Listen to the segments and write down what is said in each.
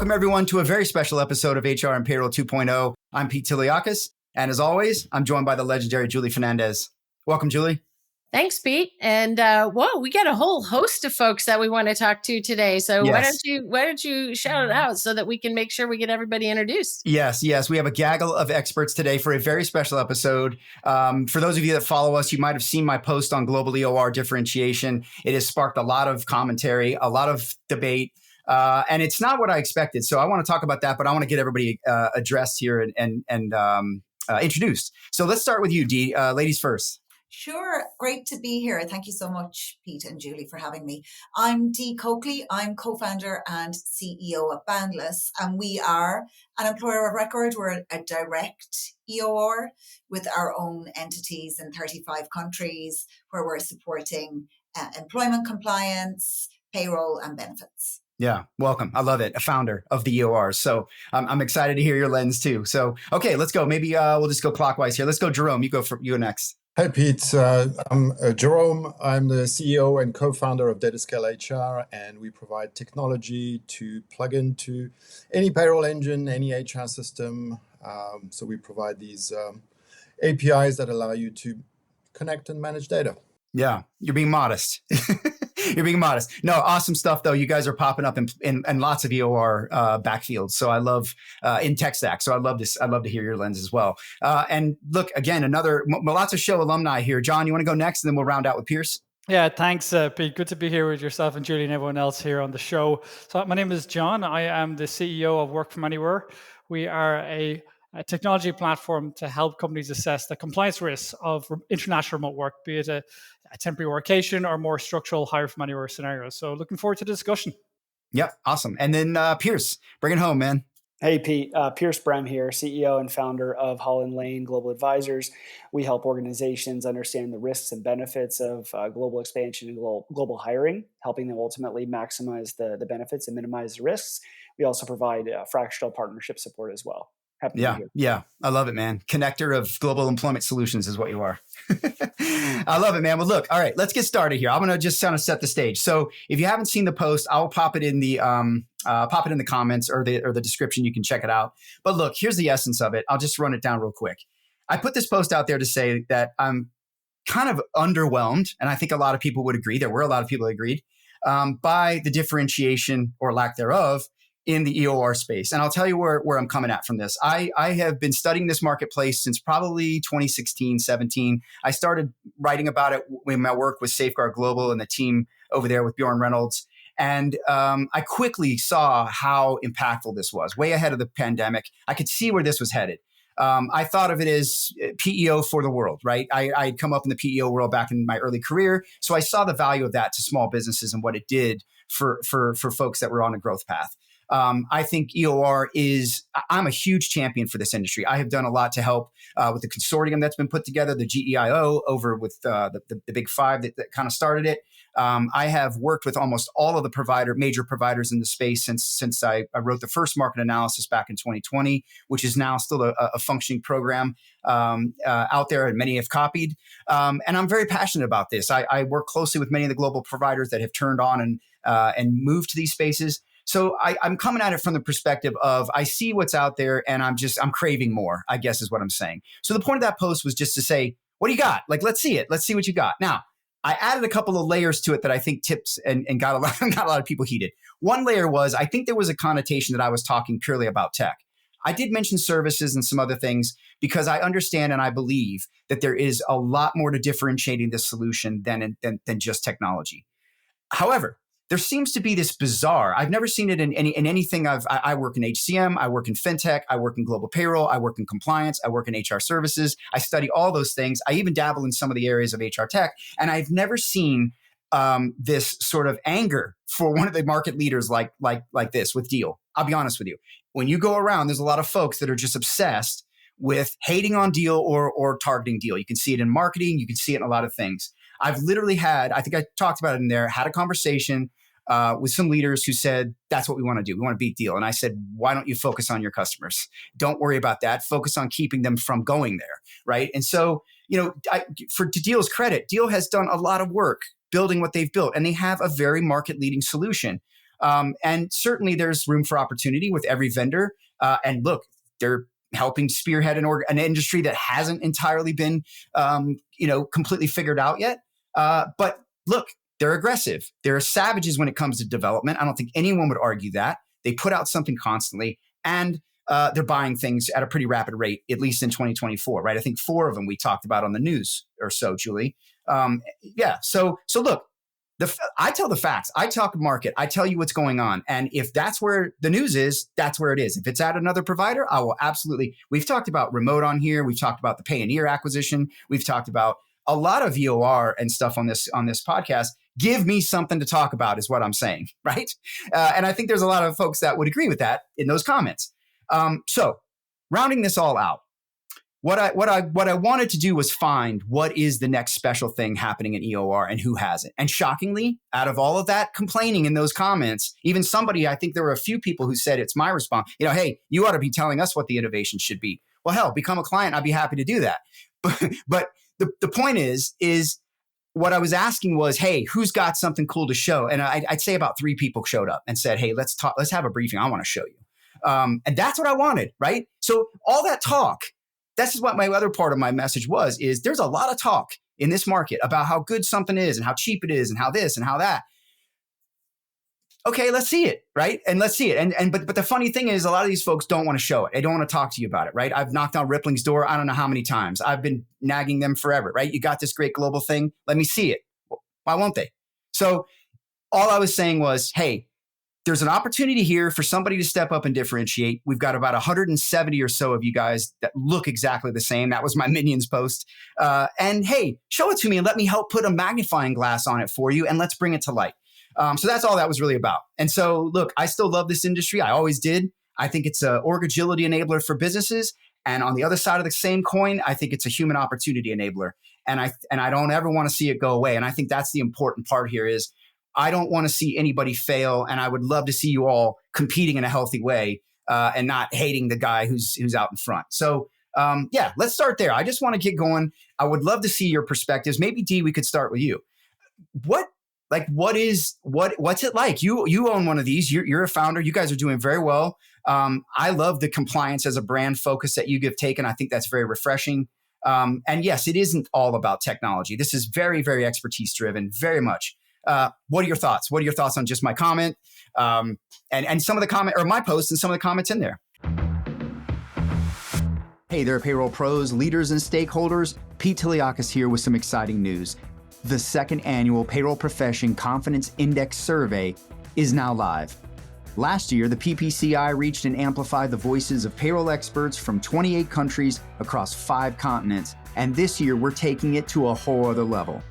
Welcome, everyone, to a very special episode of HR and Payroll 2.0. I'm Pete Tiliakis, and as always, I'm joined by the legendary Julie Fernandez. Welcome, Julie. Thanks, Pete. And we got a whole host of folks that we want to talk to today. So Yes. why don't you shout it out so that we can make sure we get everybody introduced? Yes. We have a gaggle of experts today for a very special episode. For those of you that follow us, you might have seen my post on Global EOR Differentiation. It has sparked a lot of commentary, a lot of debate. And it's not what I expected. So I want to talk about that, but I want to get everybody addressed here and introduced. So let's start with you, Dee. Ladies first. Sure. Great to be here. Thank you so much, Pete and Julie, for having me. I'm Dee Coakley. I'm co-founder and CEO of Boundless, and we are an employer of record. We're a direct EOR with our own entities in 35 countries where we're supporting employment compliance, payroll, and benefits. Yeah, welcome. I love it. A founder of the EOR. So I'm excited to hear your lens too. So, okay, let's go. Maybe we'll just go clockwise here. Let's go, Jerome. You go next. Hi, Pete. I'm Jerome. I'm the CEO and co-founder of Datascale HR, and we provide technology to plug into any payroll engine, any HR system. So we provide these APIs that allow you to connect and manage data. Yeah, you're being modest. You're being modest. No, awesome stuff, though. You guys are popping up in lots of EOR backfields. So I love in tech stack. So I love this. I'd love to hear your lens as well. And look, again, lots of show alumni here. John, you want to go next, and then we'll round out with Pierce? Yeah, thanks, Pete. Good to be here with yourself and Julie and everyone else here on the show. So my name is John. I am the CEO of Work From Anywhere. We are a technology platform to help companies assess the compliance risks of international remote work, be it a temporary workation or more structural hire from anywhere scenarios. So looking forward to the discussion. Yep, awesome. And then Pierce, bring it home, man. Hey, Pete. Pierce Brem here, CEO and founder of Holland Lane Global Advisors. We help organizations understand the risks and benefits of global expansion and global hiring, helping them ultimately maximize the benefits and minimize the risks. We also provide fractional partnership support as well. Yeah. I love it, man. Connector of global employment solutions is what you are. I love it, man. Well, look, all right, let's get started here. I'm going to just kind of set the stage. So if you haven't seen the post, I'll pop it in the comments or the description. You can check it out. But look, here's the essence of it. I'll just run it down real quick. I put this post out there to say that I'm kind of underwhelmed, and I think a lot of people would agree. There were a lot of people that agreed by the differentiation or lack thereof in the EOR space. And I'll tell you where I'm coming at from this. I have been studying this marketplace since probably 2016, 17. I started writing about it when my work with Safeguard Global and the team over there with Bjorn Reynolds. And I quickly saw how impactful this was. Way ahead of the pandemic, I could see where this was headed. I thought of it as PEO for the world, right? I'd come up in the PEO world back in my early career. So I saw the value of that to small businesses and what it did for folks that were on a growth path. I think EOR I'm a huge champion for this industry. I have done a lot to help with the consortium that's been put together, the GEIO over with the big five that kind of started it. I have worked with almost all of the major providers in the space since I wrote the first market analysis back in 2020, which is now still a functioning program out there, and many have copied. And I'm very passionate about this. I work closely with many of the global providers that have turned on and moved to these spaces. So I'm coming at it from the perspective of I see what's out there and I'm craving more, I guess is what I'm saying. So the point of that post was just to say, what do you got? Like, let's see it. Let's see what you got. Now, I added a couple of layers to it that I think tips and got a lot of people heated. One layer was, I think there was a connotation that I was talking purely about tech. I did mention services and some other things because I understand and I believe that there is a lot more to differentiating this solution than just technology. However, there seems to be this bizarre, I've never seen it in anything. I work in HCM, I work in fintech, I work in global payroll, I work in compliance, I work in HR services. I study all those things. I even dabble in some of the areas of HR tech. And I've never seen this sort of anger for one of the market leaders like this with Deal. I'll be honest with you. When you go around, there's a lot of folks that are just obsessed with hating on Deal or targeting Deal. You can see it in marketing. You can see it in a lot of things. I've literally I think I talked about it in there, had a conversation with some leaders who said, that's what we want to do. We want to beat Deal. And I said, why don't you focus on your customers? Don't worry about that. Focus on keeping them from going there, right? And so, to Deal's credit, Deal has done a lot of work building what they've built, and they have a very market-leading solution. And certainly there's room for opportunity with every vendor. And look, they're helping spearhead an industry that hasn't entirely been, completely figured out yet. But look, they're aggressive. They're savages when it comes to development. I don't think anyone would argue that. They put out something constantly, and they're buying things at a pretty rapid rate, at least in 2024, right? I think 4 of them we talked about on the news or so, Julie. So look, I tell the facts. I talk market. I tell you what's going on. And if that's where the news is, that's where it is. If it's at another provider, I will absolutely. We've talked about remote on here. We've talked about the Payoneer acquisition. We've talked about a lot of EOR and stuff on this podcast. Give me something to talk about is what I'm saying, right? And I think there's a lot of folks that would agree with that in those comments. So rounding this all out, what I wanted to do was find what is the next special thing happening in EOR and who has it. And shockingly, out of all of that complaining in those comments, even somebody, I think there were a few people who said it's my response, hey, you ought to be telling us what the innovation should be. Well, hell, become a client. I'd be happy to do that. But the point is what I was asking was, hey, who's got something cool to show? And I'd say about 3 people showed up and said, hey, let's talk. Let's have a briefing. I want to show you. And that's what I wanted, right? So all that talk, this is what my other part of my message is there's a lot of talk in this market about how good something is and how cheap it is and how this and how that. Okay, let's see it, right? And let's see it. But the funny thing is a lot of these folks don't want to show it. They don't want to talk to you about it, right? I've knocked on Rippling's door I don't know how many times. I've been nagging them forever, right? You got this great global thing. Let me see it. Why won't they? So all I was saying was, hey, there's an opportunity here for somebody to step up and differentiate. We've got about 170 or so of you guys that look exactly the same. That was my Minions post. And hey, show it to me and let me help put a magnifying glass on it for you and let's bring it to light. So that's all that was really about. And so look, I still love this industry. I always did. I think it's an org agility enabler for businesses. And on the other side of the same coin, I think it's a human opportunity enabler. And I don't ever want to see it go away. And I think that's the important part here is I don't want to see anybody fail, and I would love to see you all competing in a healthy way and not hating the guy who's out in front. So let's start there. I just want to get going. I would love to see your perspectives. Maybe Dee, we could start with you. What's it like? You own one of these. You're a founder. You guys are doing very well. I love the compliance as a brand focus that you have taken. I think that's very refreshing. And yes, it isn't all about technology. This is very, very expertise driven, very much. What are your thoughts? What are your thoughts on just my comment and some of the comment or my posts and some of the comments in there? Hey there, payroll pros, leaders, and stakeholders. Pete Tiliakis here with some exciting news. The 2nd annual Payroll Profession Confidence Index Survey is now live. Last year, the PPCI reached and amplified the voices of payroll experts from 28 countries across 5 continents, and this year we're taking it to a whole other level.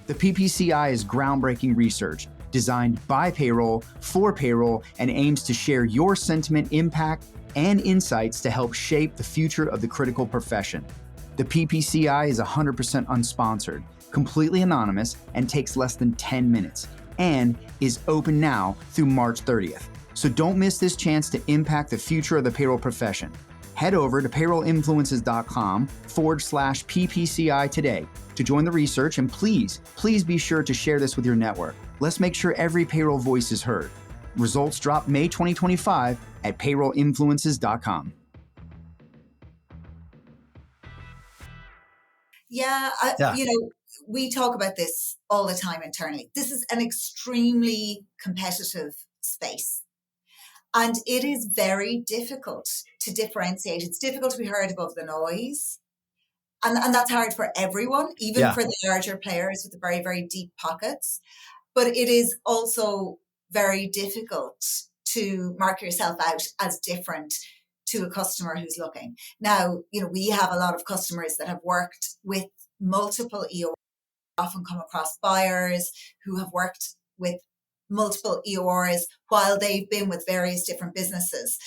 The PPCI is groundbreaking research designed by payroll, for payroll, and aims to share your sentiment, impact, and insights to help shape the future of the critical profession. The PPCI is 100% unsponsored, completely anonymous, and takes less than 10 minutes, and is open now through March 30th. So don't miss this chance to impact the future of the payroll profession. Head over to payrollinfluences.com/PPCI today to join the research, and please be sure to share this with your network. Let's make sure every payroll voice is heard. Results drop May 2025 at payrollinfluences.com. We talk about this all the time internally. This is an extremely competitive space. And it is very difficult to differentiate. It's difficult to be heard above the noise. And that's hard for everyone, even for the larger players with the very, very deep pockets. But it is also very difficult to mark yourself out as different to a customer who's looking. Now, we have a lot of customers that have worked with multiple EOR, often come across buyers who have worked with multiple EORs while they've been with various different businesses.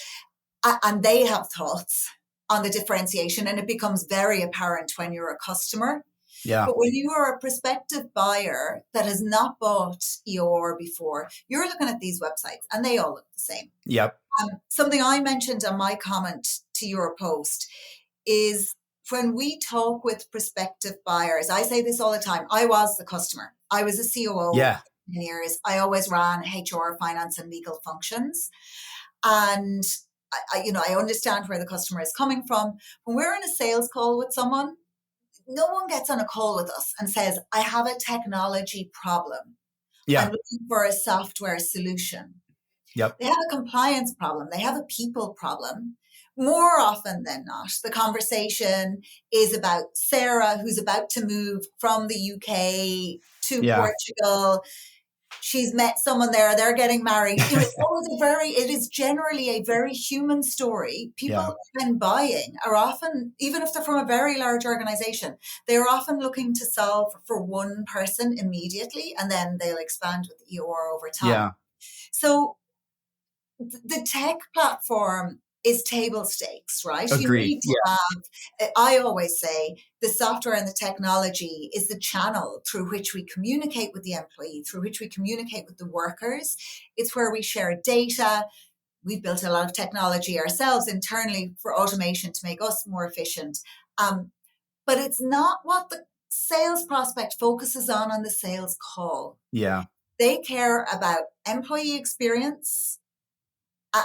And they have thoughts on the differentiation, and it becomes very apparent when you're a customer. Yeah. But when you are a prospective buyer that has not bought EOR before, you're looking at these websites and they all look the same. Yep. Something I mentioned on my comment to your post is when we talk with prospective buyers, I say this all the time. I was the customer. I was a COO 10 years, I always ran HR, finance, and legal functions. And I understand where the customer is coming from. When we're in a sales call with someone, no one gets on a call with us and says, I have a technology problem. Yeah. I'm looking for a software solution. Yep. They have a compliance problem. They have a people problem. More often than not, the conversation is about Sarah, who's about to move from the UK to Portugal. She's met someone there. They're getting married. It is generally a very human story. People when buying are often, even if they're from a very large organization, they're often looking to solve for one person immediately, and then they'll expand with EOR over time. Yeah. So the tech platform is table stakes, right? Agreed. You need to have, I always say, the software and the technology is the channel through which we communicate with the employee, through which we communicate with the workers. It's where we share data. We've built a lot of technology ourselves internally for automation to make us more efficient. But it's not what the sales prospect focuses on the sales call. Yeah. They care about employee experience.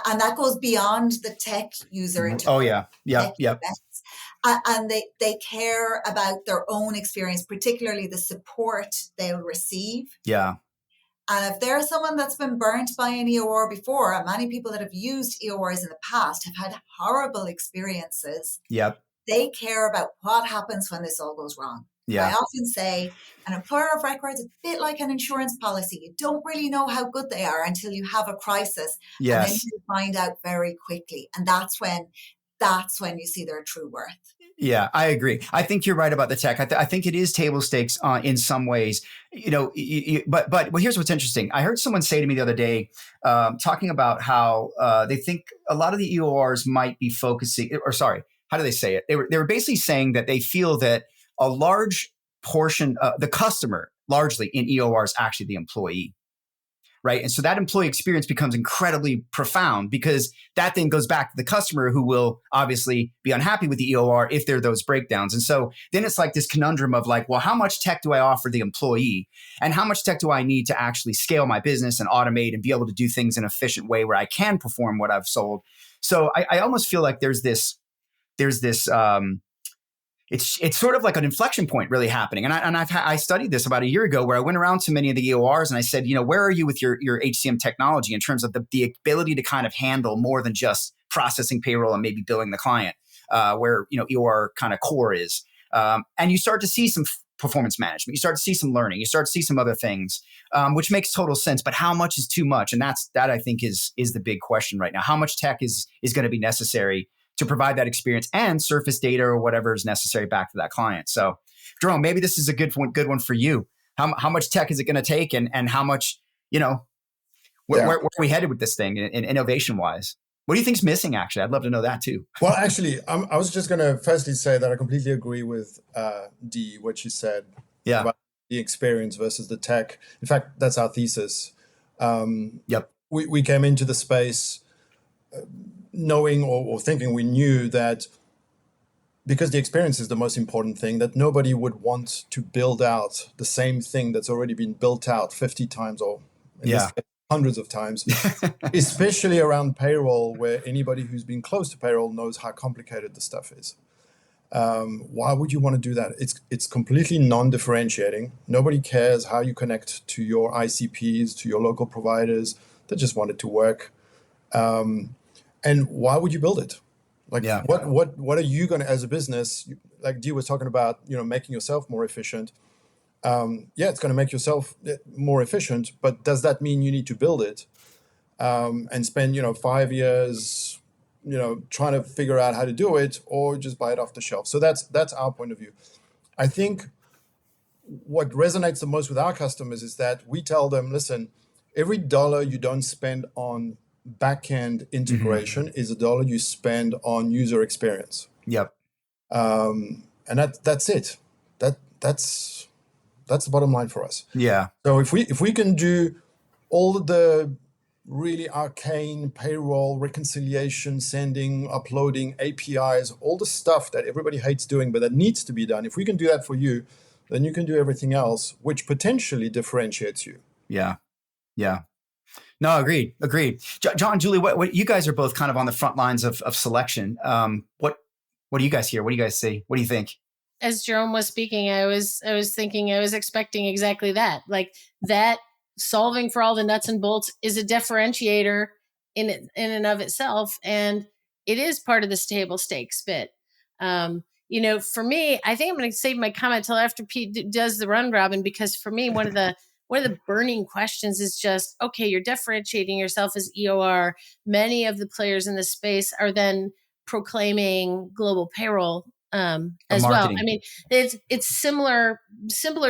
And that goes beyond the tech user interface. Oh, yeah. Yep. And they care about their own experience, particularly the support they'll receive. Yeah. And if there's someone that's been burnt by an EOR before, and many people that have used EORs in the past have had horrible experiences. Yep. They care about what happens when this all goes wrong. Yeah. I often say an employer of record is a bit like an insurance policy. You don't really know how good they are until you have a crisis. Yes. And then you find out very quickly. And that's when you see their true worth. Yeah, I agree. I think you're right about the tech. I think it is table stakes in some ways, but here's what's interesting. I heard someone say to me the other day, talking about how they think a lot of the EORs might be focusing, or sorry, how do they say it? They were basically saying that they feel that a large portion, the customer largely in EOR is actually the employee. Right. And so that employee experience becomes incredibly profound because that then goes back to the customer who will obviously be unhappy with the EOR if there are those breakdowns. And so then it's like this conundrum of like, well, how much tech do I offer the employee and how much tech do I need to actually scale my business and automate and be able to do things in an efficient way where I can perform what I've sold? So I almost feel like there's this it's sort of like an inflection point really happening. And I studied this about a year ago where I went around to many of the EORs and I said, where are you with your HCM technology in terms of the ability to kind of handle more than just processing payroll and maybe billing the client, where, EOR kind of core is. And you start to see some performance management. You start to see some learning. You start to see some other things, which makes total sense. But how much is too much? And that I think is the big question right now. How much tech is going to be necessary to provide that experience and surface data or whatever is necessary back to that client? So, Jerome, maybe this is a good one for you. How much tech is it going to take, and how much, where are we headed with this thing in innovation wise? What do you think's missing? Actually, I'd love to know that too. Well, actually, I was just going to firstly say that I completely agree with what she said about the experience versus the tech. In fact, that's our thesis. Yep. We came into the space knowing or thinking we knew that because the experience is the most important thing, that nobody would want to build out the same thing that's already been built out 50 times or in this case, hundreds of times, especially around payroll, where anybody who's been close to payroll knows how complicated the stuff is. Why would you want to do that? It's completely non-differentiating. Nobody cares how you connect to your ICPs, to your local providers. They just want it to work. And why would you build it? What are you going to, as a business, like Dee was talking about, making yourself more efficient. It's going to make yourself more efficient, but does that mean you need to build it and spend, 5 years, trying to figure out how to do it, or just buy it off the shelf? So that's our point of view. I think what resonates the most with our customers is that we tell them, listen, every dollar you don't spend on back-end integration is a dollar you spend on user experience. Yep. And that's it. That's the bottom line for us. Yeah. So if we can do all the really arcane payroll, reconciliation, sending, uploading, APIs, all the stuff that everybody hates doing, but that needs to be done, if we can do that for you, then you can do everything else, which potentially differentiates you. Yeah. Yeah. No, agreed. John, Julie, what you guys are both kind of on the front lines of selection. What do you guys hear? What do you guys see? What do you think? As Jerome was speaking, I was thinking, I was expecting exactly that. Like that solving for all the nuts and bolts is a differentiator in and of itself, and it is part of this table stakes bit. For me, I think I'm going to save my comment till after Pete does the run robin, because for me, one of the burning questions is just, okay, you're differentiating yourself as EOR. Many of the players in this space are then proclaiming global payroll as well. I mean, it's similar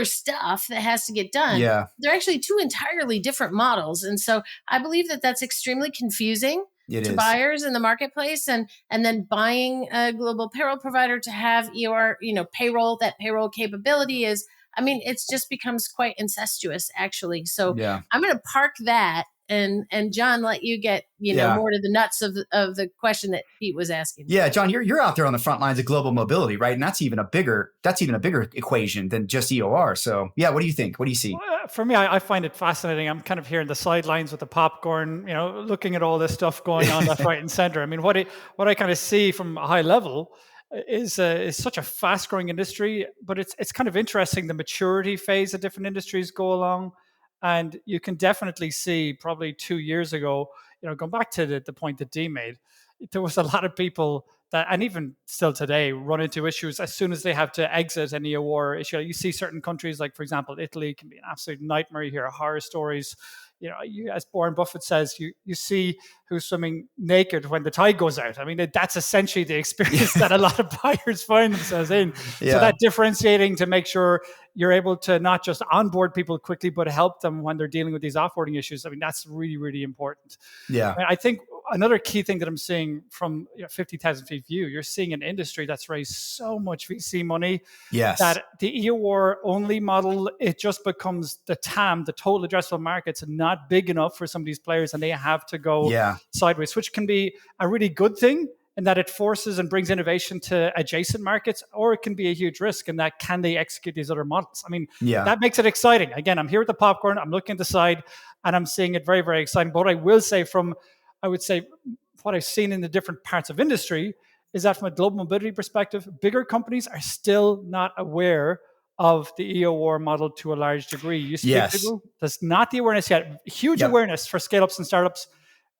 stuff that has to get done. Yeah. They're actually two entirely different models, and so I believe that that's extremely confusing to buyers in the marketplace, and then buying a global payroll provider to have EOR, payroll, that payroll capability is, I mean, it's just becomes quite incestuous actually. So I'm going to park that and John, let you get more to the nuts of the question that Pete was asking. Yeah, John, you're out there on the front lines of global mobility, right? And that's even a bigger equation than just EOR. So yeah, what do you think? What do you see? Well, for me, I find it fascinating. I'm kind of here in the sidelines with the popcorn, looking at all this stuff going on left, right, and center. I mean, what I kind of see from a high level is such a fast growing industry, but it's kind of interesting the maturity phase that different industries go along. And you can definitely see probably 2 years ago, going back to the point that Dee made, there was a lot of people that, and even still today, run into issues as soon as they have to exit an EOR issue. You see certain countries, like for example, Italy, can be an absolute nightmare. You hear horror stories. As Warren Buffett says, you see who's swimming naked when the tide goes out. I mean, that's essentially the experience that a lot of buyers find themselves in. Yeah. So that differentiating to make sure you're able to not just onboard people quickly, but help them when they're dealing with these offboarding issues. I mean, that's really, really important. Yeah. I think another key thing that I'm seeing from 50,000 feet view, you're seeing an industry that's raised so much VC money that the EOR only model, it just becomes the TAM, the total addressable market's not big enough for some of these players, and they have to go sideways, which can be a really good thing in that it forces and brings innovation to adjacent markets, or it can be a huge risk in that can they execute these other models? I mean, that makes it exciting. Again, I'm here with the popcorn, I'm looking at the side, and I'm seeing it very, very exciting. But what I will say what I've seen in the different parts of industry is that from a global mobility perspective, bigger companies are still not aware of the EOR model to a large degree. You speak to people, there's not the awareness yet. Huge awareness for scale-ups and startups.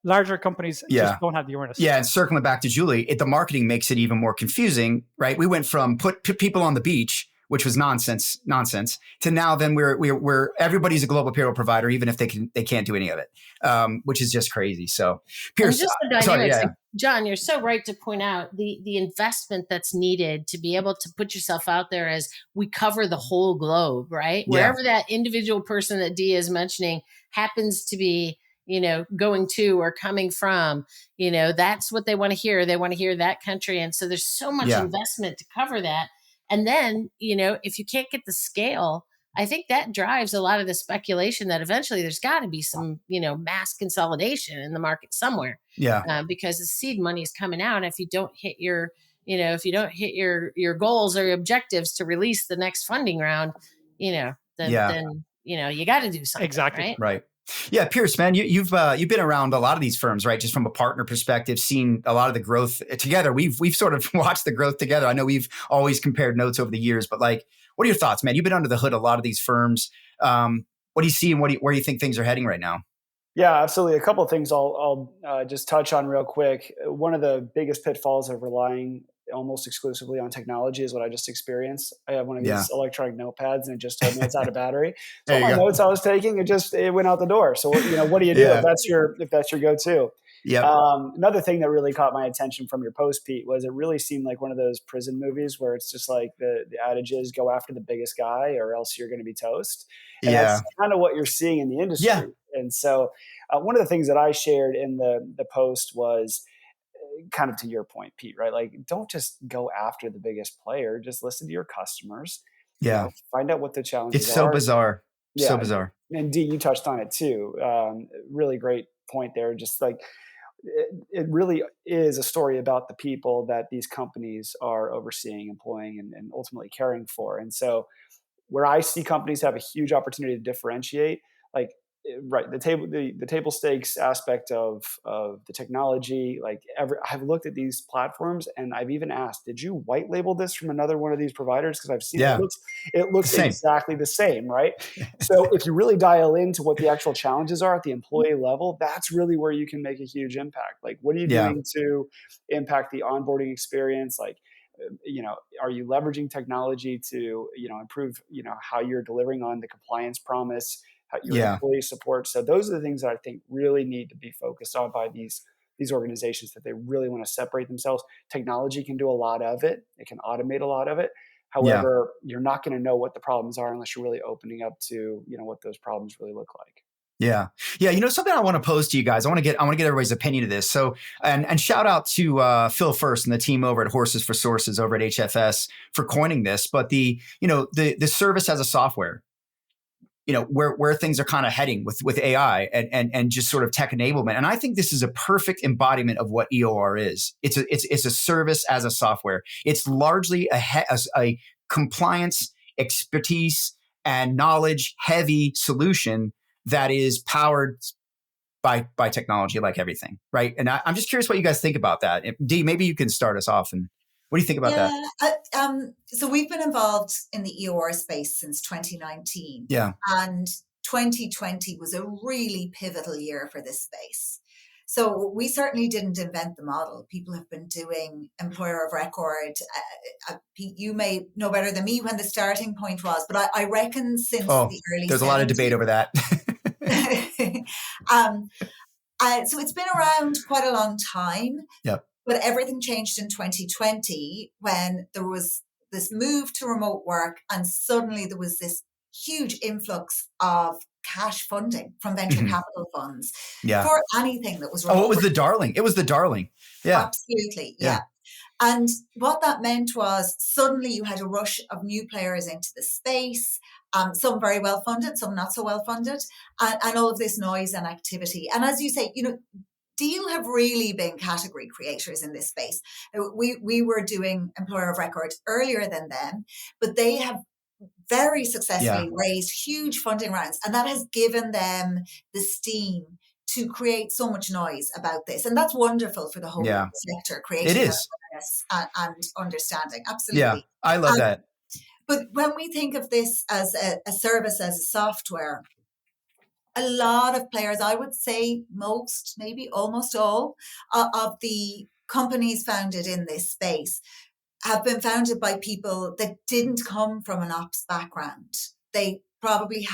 Larger companies just don't have the awareness. Yeah, and circling back to Julie, the marketing makes it even more confusing, right? We went from put people on the beach, which was nonsense, to now then we're everybody's a global payroll provider, even if they can't do any of it, which is just crazy. So, Pierce, just the dynamics. Like, John, you're so right to point out the investment that's needed to be able to put yourself out there as we cover the whole globe, right? Wherever that individual person that Dee is mentioning happens to be, going to or coming from, that's what they want to hear. They want to hear that country. And so there's so much investment to cover that. And then, if you can't get the scale, I think that drives a lot of the speculation that eventually there's got to be some, mass consolidation in the market somewhere. Yeah. Because the seed money is coming out. And if you don't hit your, your goals or your objectives to release the next funding round, then you got to do something. Exactly. Right. Yeah, Pierce, man, you've been around a lot of these firms, right? Just from a partner perspective, seen a lot of the growth together. We've sort of watched the growth together. I know we've always compared notes over the years, but like, what are your thoughts, man? You've been under the hood of a lot of these firms. What do you see, and where do you think things are heading right now? Yeah, absolutely. A couple of things I'll just touch on real quick. One of the biggest pitfalls of relying almost exclusively on technology is what I just experienced. I have one of these electronic notepads, and it just told me it's out of battery. So all my notes I was taking, it went out the door. So what do you do if that's your go-to? Another thing that really caught my attention from your post, Pete, was it really seemed like one of those prison movies where it's just like the adage is go after the biggest guy or else you're going to be toast. And that's kind of what you're seeing in the industry. Yeah. And so one of the things that I shared in the post was kind of to your point, Pete, right? Like, don't just go after the biggest player. Just listen to your customers. Yeah. Find out what the challenges are. It's so bizarre. Yeah. So bizarre. And Dee, you touched on it too. Really great point there. Just like, it really is a story about the people that these companies are overseeing, employing, and ultimately caring for. And so where I see companies have a huge opportunity to differentiate, like right, the table stakes aspect of the technology, like I've looked at these platforms and I've even asked, did you white label this from another one of these providers? Because I've seen Yeah. it looks Same. exactly the same, right? So if you really dial into what the actual challenges are at the employee level, that's really where you can make a huge impact. Like, what are you Yeah. doing to impact the onboarding experience? Like, are you leveraging technology to, improve, how you're delivering on the compliance promise, your Yeah. employee support? So those are the things that I think really need to be focused on by these organizations, that they really want to separate themselves. Technology can do a lot of it. It can automate a lot of it. However, you're not going to know what the problems are unless you're really opening up to, what those problems really look like. Yeah. Yeah. Something I want to pose to you guys. I want to get everybody's opinion of this. So, and shout out to Phil First and the team over at Horses for Sources over at HFS for coining this. But the service as a software, where things are kind of heading with AI and just sort of tech enablement. And I think this is a perfect embodiment of what EOR is. It's a service as a software. It's largely a compliance, expertise, and knowledge heavy solution that is powered by technology, like everything, right? And I'm just curious what you guys think about that. Dee, maybe you can start us off. And what do you think about that? So we've been involved in the EOR space since 2019. Yeah. And 2020 was a really pivotal year for this space. So we certainly didn't invent the model. People have been doing employer of record. Pete, you may know better than me when the starting point was, but I reckon since the early 70s. There's a lot of debate over that. So it's been around quite a long time. Yep. But everything changed in 2020 when there was this move to remote work, and suddenly there was this huge influx of cash funding from venture capital funds for anything that was remote. It was the darling. It was the darling. Yeah. Absolutely. Yeah. And what that meant was suddenly you had a rush of new players into the space, some very well funded, some not so well funded, and all of this noise and activity. And as you say, Deal have really been category creators in this space. We were doing employer of record earlier than them, but they have very successfully raised huge funding rounds, and that has given them the steam to create so much noise about this. And that's wonderful for the whole sector, creating awareness and understanding. Absolutely. Yeah, I love that. But when we think of this as a service, as a software, a lot of players, I would say most, maybe almost all of the companies founded in this space have been founded by people that didn't come from an ops background. They probably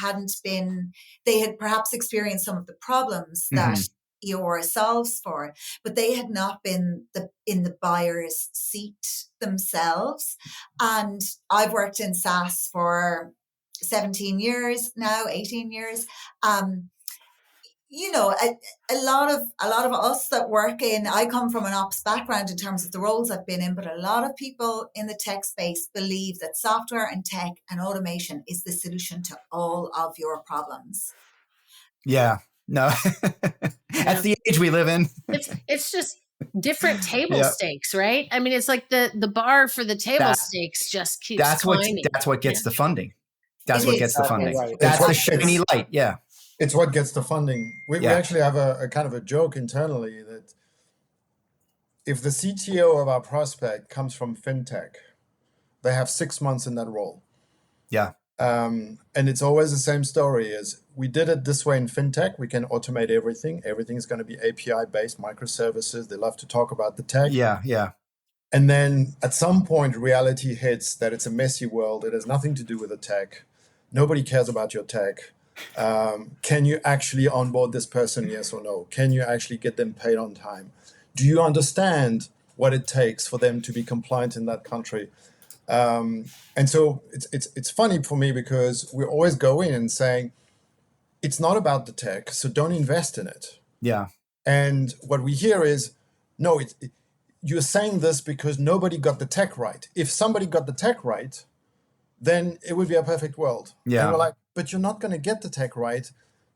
they had perhaps experienced some of the problems that EOR solves for, but they had not been in the buyer's seat themselves. And I've worked in SaaS for 17 years now, 18 years. A lot of us that work I come from an ops background in terms of the roles I've been in, but a lot of people in the tech space believe that software and tech and automation is the solution to all of your problems. Yeah, no, that's the age we live in. It's just different table stakes, right? I mean, it's like the bar for the table stakes just keeps climbing. That's what gets the funding. That's what gets the funding. Right. That's the shiny light. Yeah. It's what gets the funding. We actually have a kind of a joke internally that if the CTO of our prospect comes from fintech, they have 6 months in that role. Yeah. And it's always the same story is we did it this way in fintech. We can automate everything. Everything's going to be API-based microservices. They love to talk about the tech. Yeah, yeah. And then at some point, reality hits that it's a messy world. It has nothing to do with the tech. Nobody cares about your tech. Can you actually onboard this person? Yes or no? Can you actually get them paid on time? Do you understand what it takes for them to be compliant in that country? And so it's funny for me because we always go in and saying, it's not about the tech, so don't invest in it. Yeah. And what we hear is, no, you're saying this because nobody got the tech right. If somebody got the tech right, then it would be a perfect world. Yeah. And we're like, but you're not going to get the tech right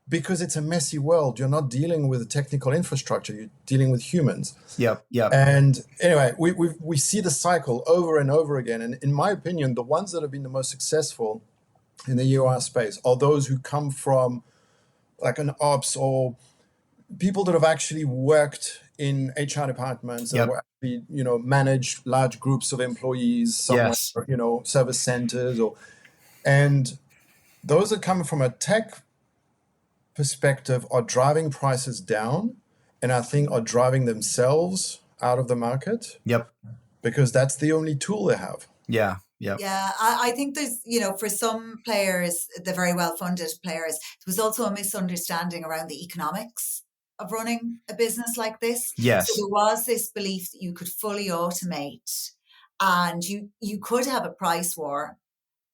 because it's a messy world. You're not dealing with technical infrastructure. You're dealing with humans. Yep. And anyway, we see the cycle over and over again. And in my opinion, the ones that have been the most successful in the EOR space are those who come from like an ops or people that have actually worked in HR departments that Yep. were actually, manage large groups of employees somewhere, Yes. service centers and those that come from a tech perspective are driving prices down and I think are driving themselves out of the market. Yep. Because that's the only tool they have. Yeah. Yep. Yeah, I think there's, for some players, the very well-funded players, there was also a misunderstanding around the economics of running a business like this. Yes. So there was this belief that you could fully automate and you could have a price war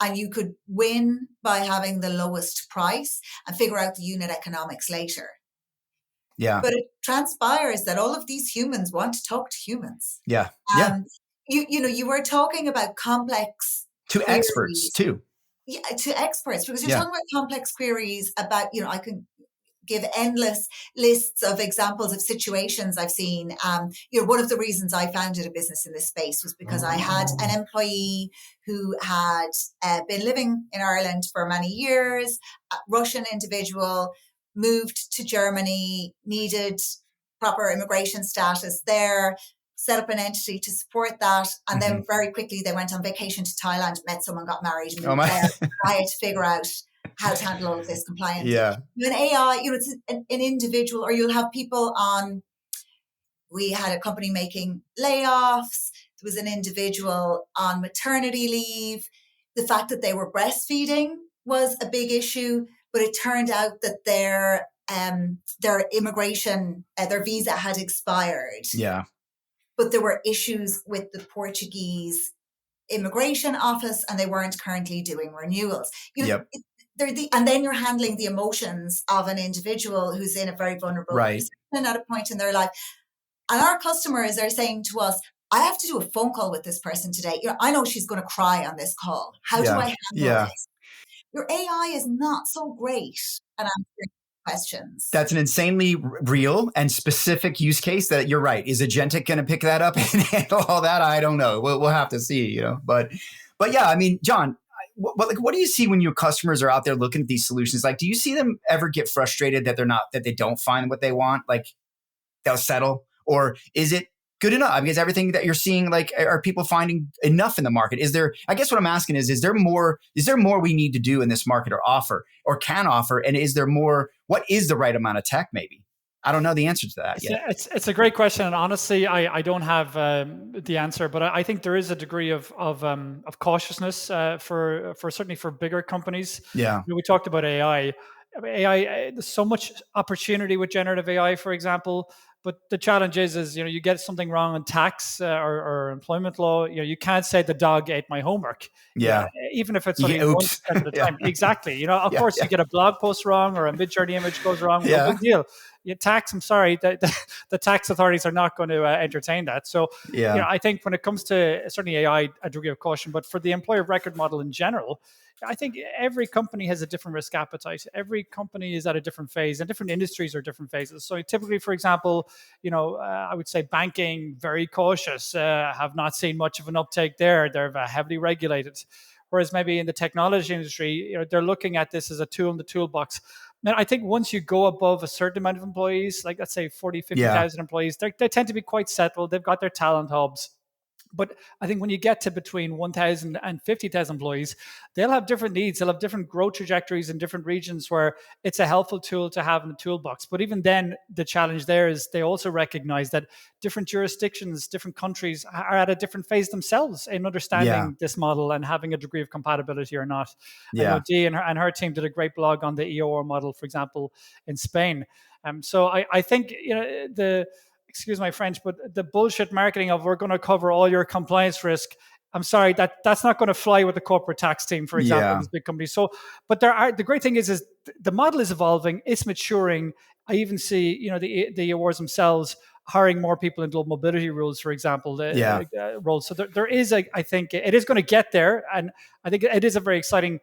and you could win by having the lowest price and figure out the unit economics later. Yeah. But it transpires that all of these humans want to talk to humans. Yeah. You were talking about complex to queries. Experts too. Yeah, to experts, because you're talking about complex queries about, I can give endless lists of examples of situations I've seen. One of the reasons I founded a business in this space was because I had an employee who had been living in Ireland for many years, a Russian individual, moved to Germany, needed proper immigration status there, set up an entity to support that. And then very quickly they went on vacation to Thailand, met someone, got married, moved there. I had to figure out how to handle all of this compliance. Yeah. An AI, it's an individual, or you'll have people on, we had a company making layoffs. There was an individual on maternity leave. The fact that they were breastfeeding was a big issue, but it turned out that their immigration, their visa had expired. Yeah. But there were issues with the Portuguese immigration office and they weren't currently doing renewals. And then you're handling the emotions of an individual who's in a very vulnerable position at a point in their life. And our customers are saying to us, I have to do a phone call with this person today. I know she's going to cry on this call. How do I handle this? Your AI is not so great at answering questions. That's an insanely real and specific use case that you're right. Is Agentic going to pick that up and handle all that? I don't know. We'll have to see, but yeah, I mean, John, what do you see when your customers are out there looking at these solutions? Like, do you see them ever get frustrated that they don't find what they want? Like they'll settle, or is it good enough? Because everything that you're seeing, like, are people finding enough in the market? I guess what I'm asking is there more we need to do in this market or offer or can offer? And is there more, what is the right amount of tech maybe? I don't know the answer to that yet. It's a great question, and honestly, I don't have the answer. But I think there is a degree of cautiousness for certainly for bigger companies. Yeah, we talked about AI. There's so much opportunity with generative AI, for example. But the challenge is you get something wrong on tax or employment law. You can't say the dog ate my homework. Yeah, even if it's only 1% of the time. Exactly. Of course, you get a blog post wrong or a mid-journey image goes wrong. No big deal. Tax, I'm sorry, the tax authorities are not going to entertain that. So, I think when it comes to certainly AI, a degree of caution, but for the employer of record model in general, I think every company has a different risk appetite. Every company is at a different phase, and different industries are different phases. So typically, for example, I would say banking, very cautious, have not seen much of an uptake there. They're heavily regulated. Whereas maybe in the technology industry, they're looking at this as a tool in the toolbox. And I think once you go above a certain amount of employees, like let's say 40, 50,000 employees, they tend to be quite settled. They've got their talent hubs. But I think when you get to between 1,000 and 50,000 employees, they'll have different needs. They'll have different growth trajectories in different regions where it's a helpful tool to have in the toolbox. But even then, the challenge there is they also recognize that different jurisdictions, different countries are at a different phase themselves in understanding this model and having a degree of compatibility or not. Yeah. Dee and her team did a great blog on the EOR model, for example, in Spain. So I think excuse my French, but the bullshit marketing of we're going to cover all your compliance risk, I'm sorry, that's not going to fly with the corporate tax team, for example, these big companies. So, but the great thing is the model is evolving, it's maturing. I even see, the awards themselves hiring more people in global mobility rules, for example, roles. So there is I think it is going to get there, and I think it is a very exciting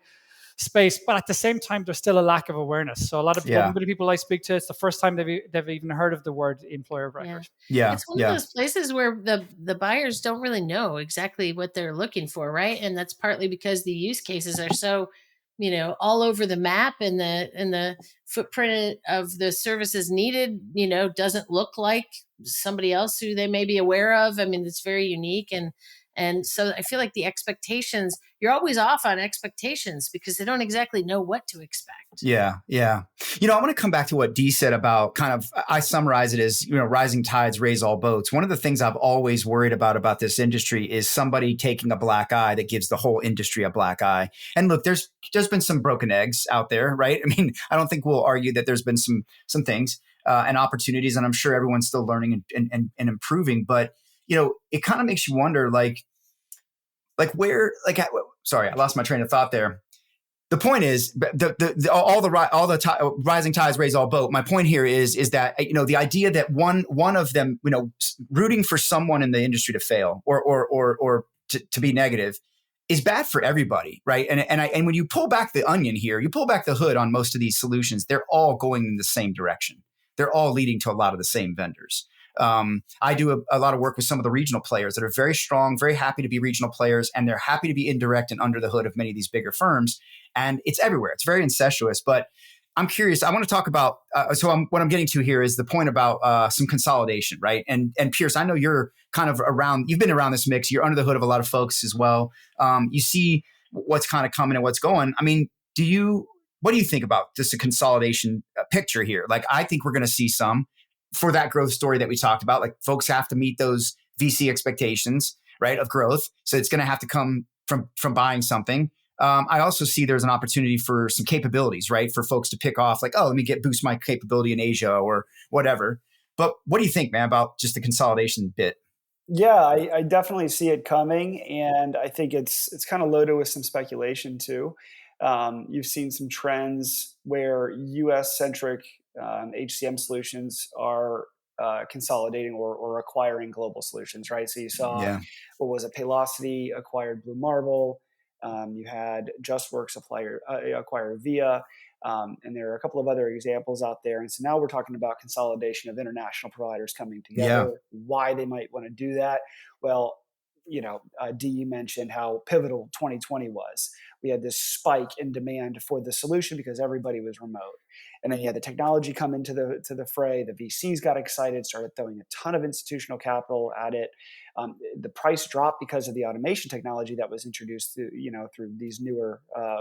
space, but at the same time, there's still a lack of awareness. So a lot of people I speak to, it's the first time they've even heard of the word employer of record. Yeah. It's one of those places where the buyers don't really know exactly what they're looking for, right? And that's partly because the use cases are so all over the map, and the footprint of the services needed, doesn't look like somebody else who they may be aware of. I mean, it's very unique. And so I feel like the expectations, you're always off on expectations because they don't exactly know what to expect. Yeah. Yeah. I want to come back to what Dee said about I summarize it as, rising tides raise all boats. One of the things I've always worried about this industry is somebody taking a black eye that gives the whole industry a black eye. And look, there's been some broken eggs out there, right? I mean, I don't think we'll argue that there's been some things and opportunities, and I'm sure everyone's still learning and improving. But, it kind of makes you wonder, sorry, I lost my train of thought there. The point is, rising tides raise all boat. My point here is that the idea that one of them, rooting for someone in the industry to fail or to be negative is bad for everybody, right? And when you pull back the onion here, you pull back the hood on most of these solutions, they're all going in the same direction. They're all leading to a lot of the same vendors. I do a lot of work with some of the regional players that are very strong, very happy to be regional players, and they're happy to be indirect and under the hood of many of these bigger firms. And it's everywhere. It's very incestuous. But I'm curious. I want to talk about. What I'm getting to here is the point about some consolidation, right? And Pierce, I know you're kind of around. You've been around this mix. You're under the hood of a lot of folks as well. You see what's kind of coming and what's going. I mean, what do you think about just a consolidation picture here? I think we're going to see some. For that growth story that we talked about, folks have to meet those VC expectations, right, of growth. So it's going to have to come from buying something. I also see there's an opportunity for some capabilities, right, for folks to pick off let me boost my capability in Asia or whatever. But what do you think, man, about just the consolidation bit? Yeah, I definitely see it coming, and I think it's kind of loaded with some speculation too. You've seen some trends where U.S.-centric HCM solutions are consolidating or acquiring global solutions, right? So you saw, what was it, Paylocity acquired Blue Marble. You had JustWorks acquire Via. And there are a couple of other examples out there. And so now we're talking about consolidation of international providers coming together, why they might want to do that. Well, Dee, you mentioned how pivotal 2020 was. We had this spike in demand for the solution because everybody was remote. And then you had the technology come into the fray. The VCs got excited, started throwing a ton of institutional capital at it. The price dropped because of the automation technology that was introduced through these newer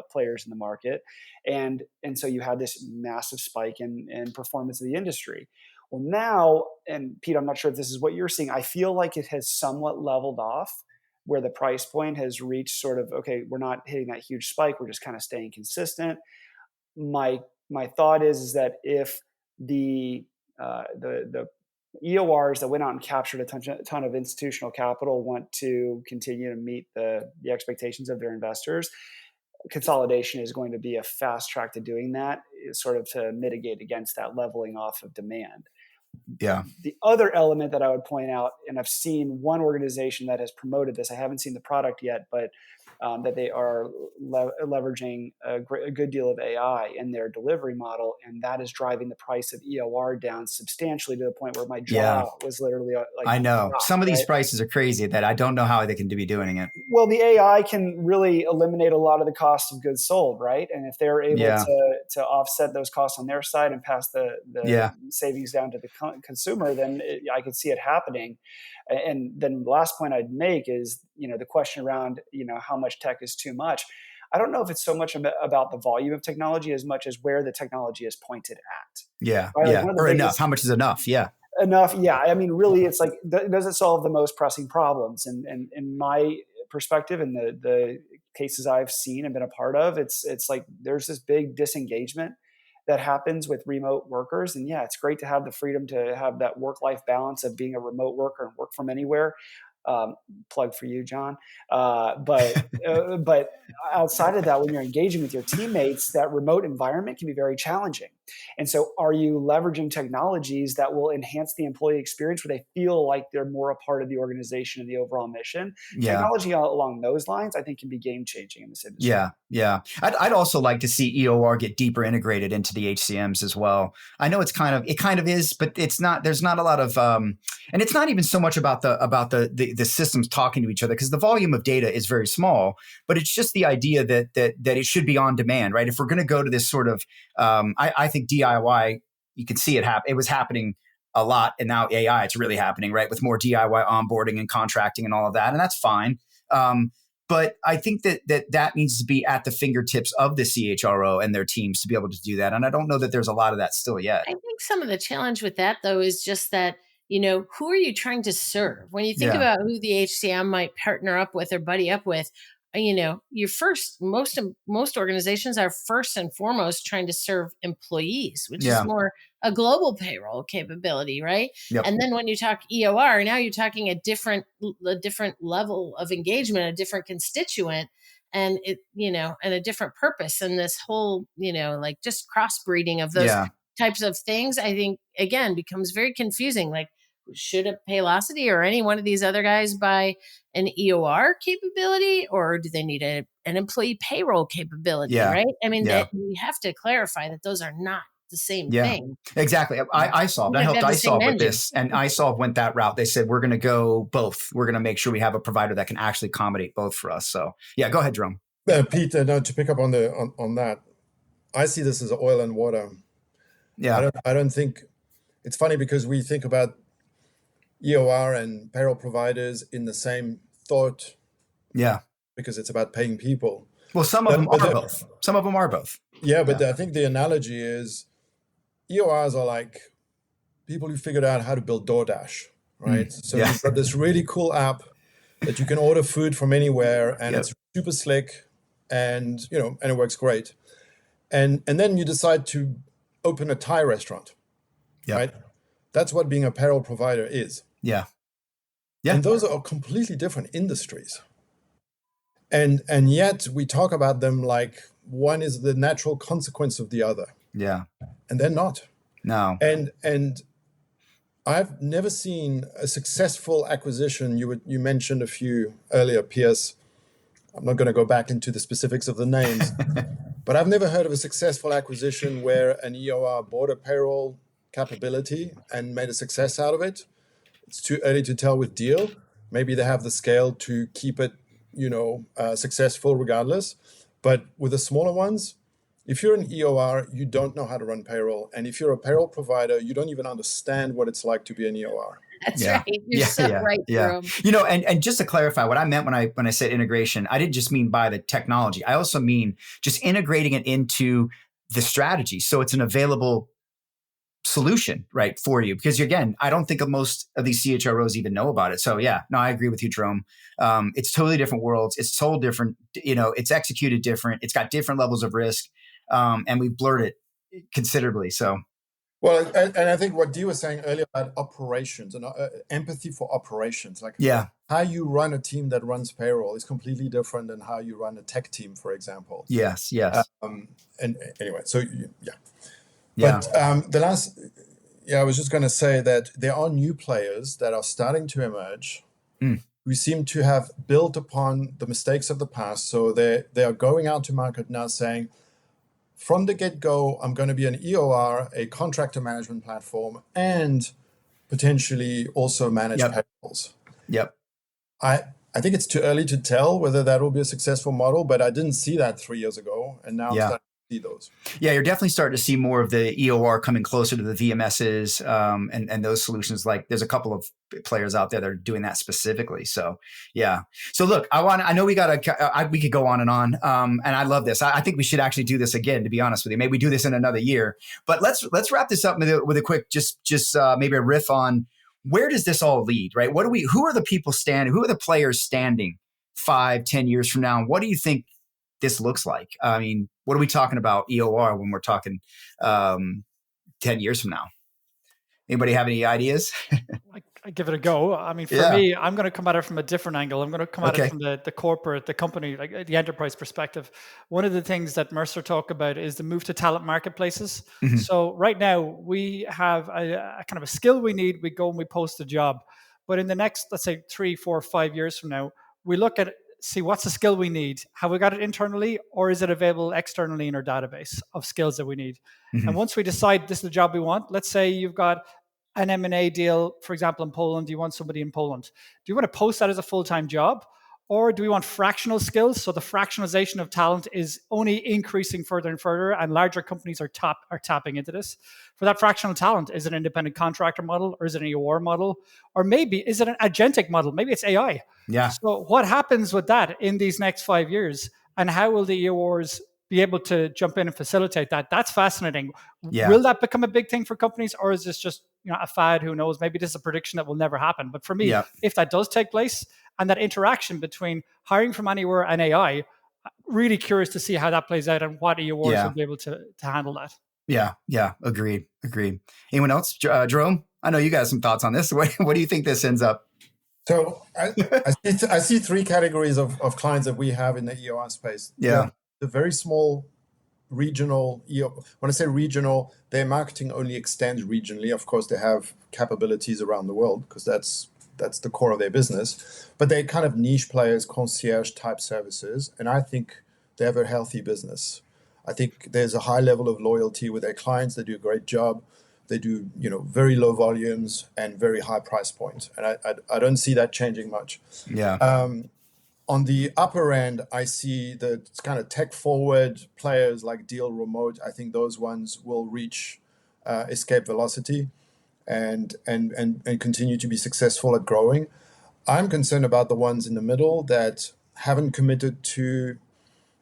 players in the market. And so you had this massive spike in performance of the industry. Well, now, and Pete, I'm not sure if this is what you're seeing, I feel like it has somewhat leveled off where the price point has reached sort of, okay, we're not hitting that huge spike. We're just kind of staying consistent. My thought is that if the EORs that went out and captured a ton of institutional capital want to continue to meet the expectations of their investors, consolidation is going to be a fast track to doing that, sort of to mitigate against that leveling off of demand. Yeah. The other element that I would point out, and I've seen one organization that has promoted this, I haven't seen the product yet, but that they are leveraging a good deal of AI in their delivery model, and that is driving the price of EOR down substantially to the point where my jaw was literally I know. Some of these prices are crazy that I don't know how they can be doing it. Well, the AI can really eliminate a lot of the cost of goods sold, right? And if they're able to offset those costs on their side and pass the savings down to the consumer, then I could see it happening. And then the last point I'd make is, the question around, how much tech is too much. I don't know if it's so much about the volume of technology as much as where the technology is pointed at. Yeah. Right? Yeah. Or enough. How much is enough? Yeah. Enough. Yeah. I mean, really, it's like, does it solve the most pressing problems? And in my perspective, and the cases I've seen and been a part of, it's like there's this big disengagement that happens with remote workers. And yeah, it's great to have the freedom to have that work-life balance of being a remote worker and work from anywhere. Plug for you, John. But outside of that, when you're engaging with your teammates, that remote environment can be very challenging. And so are you leveraging technologies that will enhance the employee experience where they feel like they're more a part of the organization and the overall mission? Yeah. Technology along those lines, I think, can be game-changing in this industry. Yeah, yeah. I'd also like to see EOR get deeper integrated into the HCMs as well. I know it kind of is, but it's not. There's not a lot of, and it's not even so much about the systems talking to each other, because the volume of data is very small. But it's just the idea that it should be on demand, right? If we're going to go to this sort of, I think DIY, you can see it happen. It was happening a lot, and now AI, it's really happening, right? With more DIY onboarding and contracting and all of that, and that's fine. But I think that needs to be at the fingertips of the CHRO and their teams to be able to do that. And I don't know that there's a lot of that still yet. I think some of the challenge with that, though, is just that, who are you trying to serve? When you think about who the HCM might partner up with or buddy up with, most organizations are first and foremost trying to serve employees, which is more a global payroll capability, right? Yep. And then when you talk EOR, now you're talking a different level of engagement, a different constituent, and and a different purpose. And this whole, like just crossbreeding of those types of things, I think, again, becomes very confusing. Like, should a Paylocity or any one of these other guys buy an EOR capability, or do they need an employee payroll capability, right? I mean, that we have to clarify that those are not the same thing. Exactly. I helped iSolve with this, and iSolve went that route. They said, we're going to go both. We're going to make sure we have a provider that can actually accommodate both for us. So yeah, go ahead, Jerome. Pete, to pick up on that, I see this as oil and water. Yeah. I don't think, it's funny because we think about EOR and payroll providers in the same thought. Yeah. Because it's about paying people. Well, some of them are both. Some of them are both. Yeah, but I think the analogy is EORs are like people who figured out how to build DoorDash, right? So you've got this really cool app that you can order food from anywhere, and it's super slick, and and it works great. And then you decide to open a Thai restaurant, right? That's what being a payroll provider is. Yeah. And those are completely different industries. And yet we talk about them like one is the natural consequence of the other. Yeah. And they're not. No. And I've never seen a successful acquisition. You mentioned a few earlier, Pierce. I'm not going to go back into the specifics of the names, but I've never heard of a successful acquisition where an EOR bought a payroll capability and made a success out of it. It's too early to tell with Deal. Maybe they have the scale to keep it, successful regardless. But with the smaller ones, if you're an EOR, you don't know how to run payroll. And if you're a payroll provider, you don't even understand what it's like to be an EOR. That's right. You're right, Jerome. And just to clarify, what I meant when I said integration, I didn't just mean by the technology. I also mean just integrating it into the strategy. So it's an available solution, right, for you. Because again, I don't think most of these CHROs even know about it. So I agree with you, Jerome. It's totally different worlds. It's totally different. It's executed different. It's got different levels of risk. And we've blurred it considerably. So. Well, and I think what Dee was saying earlier about operations and empathy for operations, like how you run a team that runs payroll is completely different than how you run a tech team, for example. Yes. And anyway, so But I was just going to say that there are new players that are starting to emerge who seem to have built upon the mistakes of the past. So they are going out to market now saying, from the get-go, I'm going to be an EOR, a contractor management platform, and potentially also manage payrolls. Yep. I think it's too early to tell whether that will be a successful model, but I didn't see that 3 years ago, and now I'm starting to see those. Yeah, you're definitely starting to see more of the EOR coming closer to the VMSs and those solutions. Like there's a couple of players out there that are doing that specifically. So So look, I know we could go on and on. And I love this. I think we should actually do this again, to be honest with you. Maybe we do this in another year, but let's wrap this up with a quick, just maybe a riff on where does this all lead, right? Who are the people standing? Who are the players standing 5-10 years from now? And what do you think this looks like? I mean, what are we talking about EOR when we're talking 10 years from now? Anybody have any ideas? I give it a go. I mean, for me, I'm going to come at it from a different angle. I'm going to come at it from the corporate, the company, like the enterprise perspective. One of the things that Mercer talk about is the move to talent marketplaces. Mm-hmm. So right now we have a kind of a skill we need. We go and we post a job. But in the next, let's say 3, 4, 5 years from now, we look at see what's the skill we need. Have we got it internally, or is it available externally in our database of skills that we need? Mm-hmm. And once we decide this is the job we want, let's say you've got an M&A deal, for example, in Poland, you want somebody in Poland. Do you want to post that as a full-time job? Or do we want fractional skills? So the fractionalization of talent is only increasing further and further, and larger companies are tapping into this. For that fractional talent, is it an independent contractor model, or is it an EOR model? Or maybe is it an agentic model? Maybe it's AI. Yeah. So what happens with that in these next 5 years? And how will the EORs be able to jump in and facilitate that? That's fascinating. Yeah. Will that become a big thing for companies, or is this just a fad? Who knows? Maybe this is a prediction that will never happen. But for me, if that does take place, and that interaction between hiring from anywhere and AI, really curious to see how that plays out and what EORs will be able to handle that. Yeah. Agreed. Anyone else? Jerome, I know you got some thoughts on this. What do you think this ends up? So I see three categories of clients that we have in the EOR space. Yeah. The very small regional, when I say regional, their marketing only extends regionally. Of course, they have capabilities around the world because that's the core of their business. But they're kind of niche players, concierge type services. And I think they have a healthy business. I think there's a high level of loyalty with their clients. They do a great job. They do, very low volumes and very high price points. And I don't see that changing much. Yeah. On the upper end, I see the kind of tech forward players like Deal Remote. I think those ones will reach escape velocity and continue to be successful at growing. I'm concerned about the ones in the middle that haven't committed to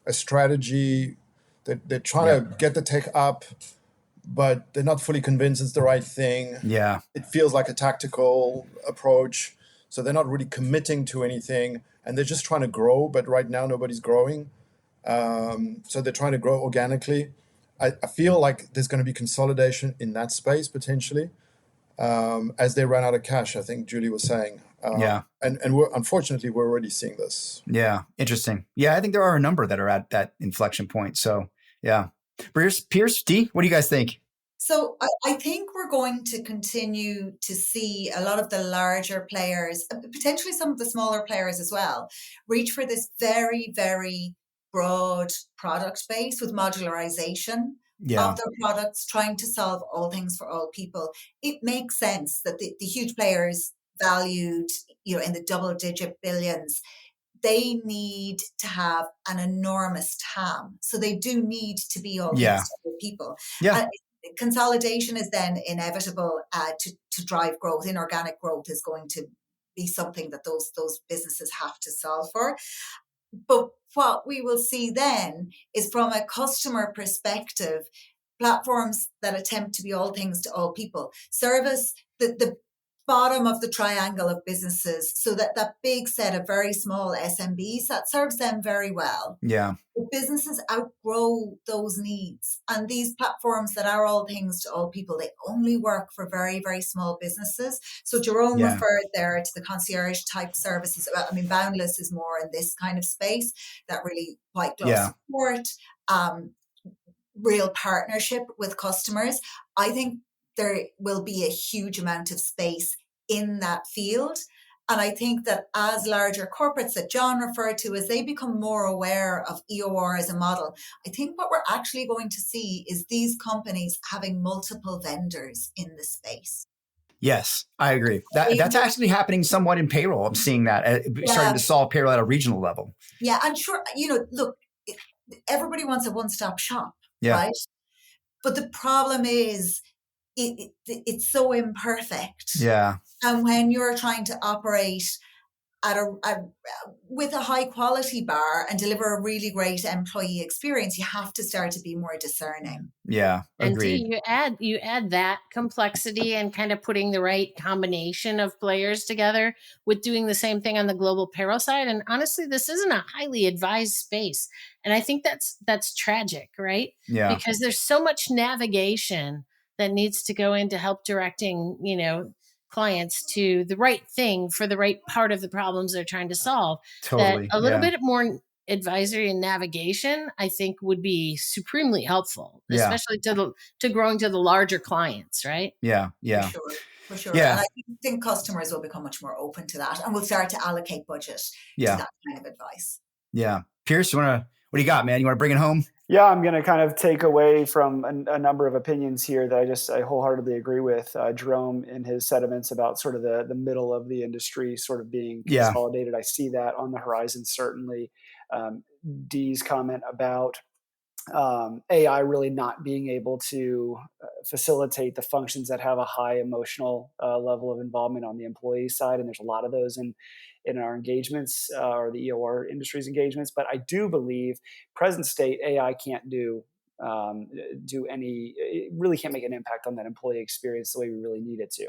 a strategy. They're trying to get the tech up, but they're not fully convinced it's the right thing. Yeah. It feels like a tactical approach. So they're not really committing to anything, and they're just trying to grow. But right now, nobody's growing. So they're trying to grow organically. I feel like there's going to be consolidation in that space potentially as they run out of cash, I think Julie was saying. And unfortunately, we're already seeing this. Yeah. Interesting. Yeah, I think there are a number that are at that inflection point. So, yeah. Pierce, D, what do you guys think? So I think we're going to continue to see a lot of the larger players, potentially some of the smaller players as well, reach for this very, very broad product base with modularization of their products, trying to solve all things for all people. It makes sense that the huge players valued, in the double-digit billions, they need to have an enormous TAM. So they do need to be all things to all people. Yeah. Consolidation is then inevitable to drive growth. Inorganic growth is going to be something that those businesses have to solve for. But what we will see then is, from a customer perspective, platforms that attempt to be all things to all people service the bottom of the triangle of businesses, so that big set of very small SMBs, that serves them very well. Yeah. But businesses outgrow those needs, and these platforms that are all things to all people, they only work for very, very small businesses. So Jerome referred there to the concierge type services. I mean, Boundless is more in this kind of space, that really white glove support, real partnership with customers. I think there will be a huge amount of space in that field. And I think that as larger corporates that John referred to, as they become more aware of EOR as a model, I think what we're actually going to see is these companies having multiple vendors in the space. Yes, I agree. That's actually happening somewhat in payroll. I'm seeing that starting to solve payroll at a regional level. Yeah, and sure, look, everybody wants a one-stop shop, right? But the problem is, it's so imperfect. Yeah. And when you're trying to operate with a high quality bar and deliver a really great employee experience, you have to start to be more discerning. Yeah, agreed. And you add that complexity and kind of putting the right combination of players together with doing the same thing on the global payroll side. And honestly, this isn't a highly advised space. And I think that's tragic, right? Yeah. Because there's so much navigation that needs to go into help directing, clients to the right thing for the right part of the problems they're trying to solve. Totally. That a little bit more advisory and navigation, I think, would be supremely helpful, especially to growing to the larger clients, right? Yeah. For sure. Yeah. And I think customers will become much more open to that, and will start to allocate budget to that kind of advice. Yeah. Pierce, what do you got, man? You want to bring it home? Yeah, I'm going to kind of take away from a number of opinions here that I wholeheartedly agree with. Jerome in his sentiments about sort of the middle of the industry sort of being Yeah. consolidated. I see that on the horizon, certainly. Dee's comment about AI really not being able to facilitate the functions that have a high emotional level of involvement on the employee side, and there's a lot of those in our engagements or the EOR industry's engagements. But I do believe present state AI can't do any. It really can't make an impact on that employee experience the way we really need it to.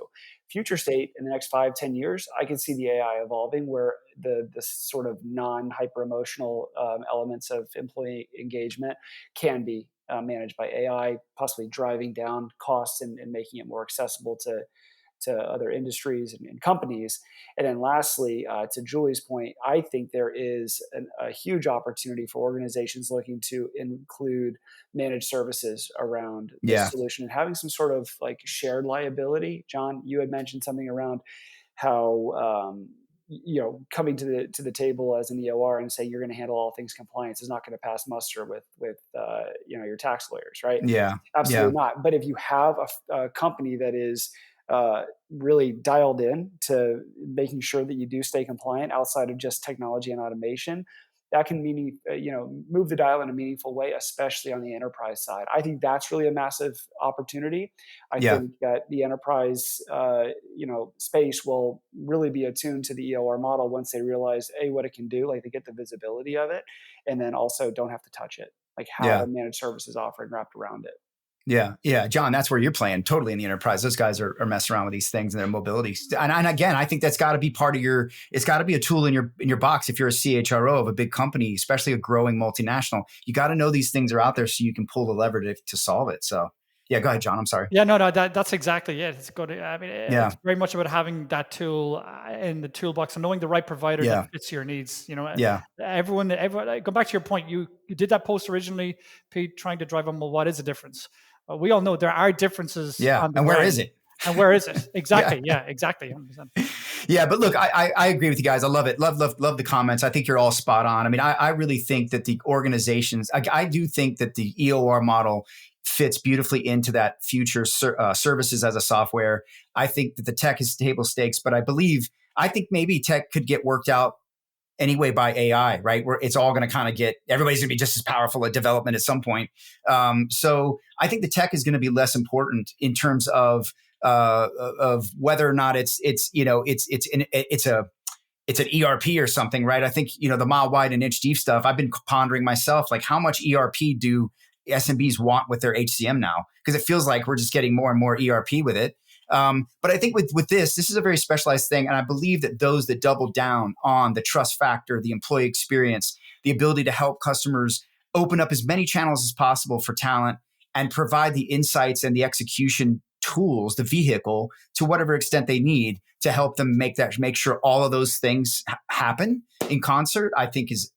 Future state in the next 5-10 years, I can see the AI evolving where the sort of non hyper emotional elements of employee engagement can be managed by AI, possibly driving down costs and making it more accessible to other industries and companies. And then lastly, to Julie's point, I think there is a huge opportunity for organizations looking to include managed services around Yeah. this solution and having some sort of like shared liability. John, you had mentioned something around how coming to the table as an EOR and saying you're going to handle all things compliance is not going to pass muster with your tax lawyers, right? Yeah. Absolutely not. But if you have a company that is really dialed in to making sure that you do stay compliant outside of just technology and automation, that can move the dial in a meaningful way, especially on the enterprise side. I think that's really a massive opportunity. I think that the enterprise space will really be attuned to the EOR model once they realize what it can do, like they get the visibility of it, and then also don't have to touch it, like have a managed services offering wrapped around it. Yeah. Yeah. John, that's where you're playing totally in the enterprise. Those guys are messing around with these things and their mobility. And again, I think that's got to be part of it's got to be a tool in your box. If you're a CHRO of a big company, especially a growing multinational, you got to know these things are out there so you can pull the lever to solve it. So yeah, go ahead, John. I'm sorry. Yeah, no, that's exactly it. It's good. I mean, it's very much about having that tool in the toolbox and knowing the right provider that fits your needs. Everyone, go back to your point. You did that post originally, Pete, trying to drive home, well, what is the difference? We all know there are differences. Yeah. On the and ground. Where is it? And where is it? Exactly. Yeah, exactly. 100%. Yeah, but look, I agree with you guys. I love it. Love the comments. I think you're all spot on. I mean, I really think that the organizations, I do think that the EOR model fits beautifully into that future services as a software. I think that the tech is table stakes, but I think maybe tech could get worked out anyway by AI, right? Where it's all going to kind of everybody's going to be just as powerful at development at some point. So I think the tech is going to be less important in terms of whether or not it's an ERP or something, right? I think, the mile wide and inch deep stuff, I've been pondering myself, like how much ERP do SMBs want with their HCM now? Because it feels like we're just getting more and more ERP with it. But I think with this is a very specialized thing. And I believe that those that double down on the trust factor, the employee experience, the ability to help customers open up as many channels as possible for talent and provide the insights and the execution tools, the vehicle, to whatever extent they need to help them make sure all of those things happen in concert, I think is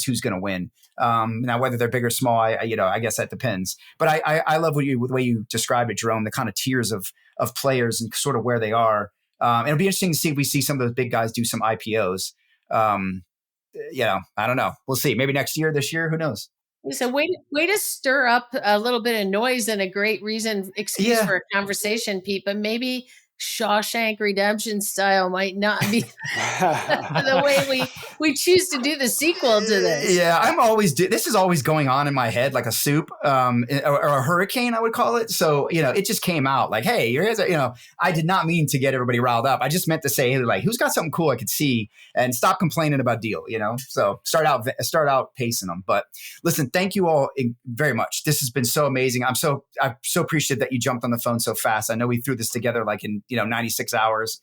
who's going to win. Now, whether they're big or small, I guess that depends. But I love the way you describe it, Jerome, the kind of tiers of players and sort of where they are. And it'll be interesting to see if we see some of those big guys do some IPOs. I don't know. We'll see. Maybe next year, this year, who knows? It's a way to stir up a little bit of noise and a great excuse for a conversation, Pete. But maybe Shawshank Redemption style might not be the way we choose to do the sequel to this. Yeah, this is always going on in my head like a soup or a hurricane, I would call it. So, it just came out like, hey, here's I did not mean to get everybody riled up. I just meant to say, hey, like, who's got something cool I could see and stop complaining about deal, So start out pacing them. But listen, thank you all very much. This has been so amazing. I'm so appreciative that you jumped on the phone so fast. I know we threw this together like in 96 hours.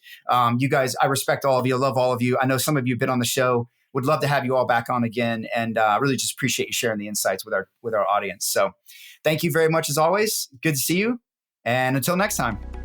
You guys, I respect all of you. I love all of you. I know some of you have been on the show. Would love to have you all back on again. And really just appreciate you sharing the insights with our audience. So thank you very much as always. Good to see you. And until next time.